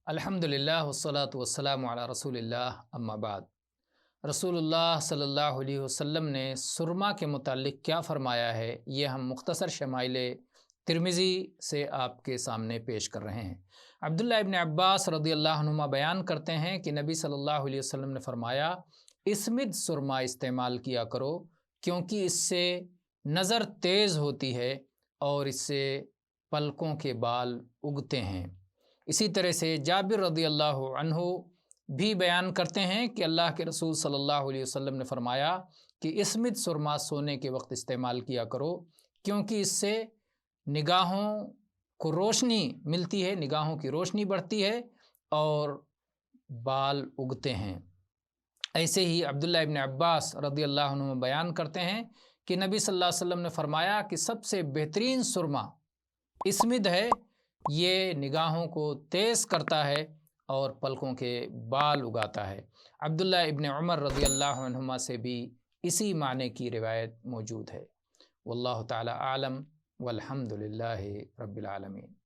الحمدللہ والصلاة والسلام علی رسول اللہ اما بعد۔ رسول اللہ صلی اللہ علیہ وسلم نے سرما کے متعلق کیا فرمایا ہے، یہ ہم مختصر شمائل ترمذی سے آپ کے سامنے پیش کر رہے ہیں۔ عبداللہ ابن عباس رضی اللہ عنہما بیان کرتے ہیں کہ نبی صلی اللہ علیہ وسلم نے فرمایا، اسمد سرما استعمال کیا کرو کیونکہ اس سے نظر تیز ہوتی ہے اور اس سے پلکوں کے بال اگتے ہیں۔ اسی طرح سے جابر رضی اللہ عنہ بھی بیان کرتے ہیں کہ اللہ کے رسول صلی اللہ علیہ وسلم نے فرمایا کہ اسمد سرما سونے کے وقت استعمال کیا کرو کیونکہ اس سے نگاہوں کو روشنی ملتی ہے، نگاہوں کی روشنی بڑھتی ہے اور بال اگتے ہیں۔ ایسے ہی عبداللہ ابن عباس رضی اللہ عنہ بیان کرتے ہیں کہ نبی صلی اللہ علیہ وسلم نے فرمایا کہ سب سے بہترین سرما اسمد ہے، یہ نگاہوں کو تیز کرتا ہے اور پلکوں کے بال اگاتا ہے۔ عبداللہ ابن عمر رضی اللہ عنہما سے بھی اسی معنی کی روایت موجود ہے۔ واللہ تعالی عالم والحمد للہ رب العالمین۔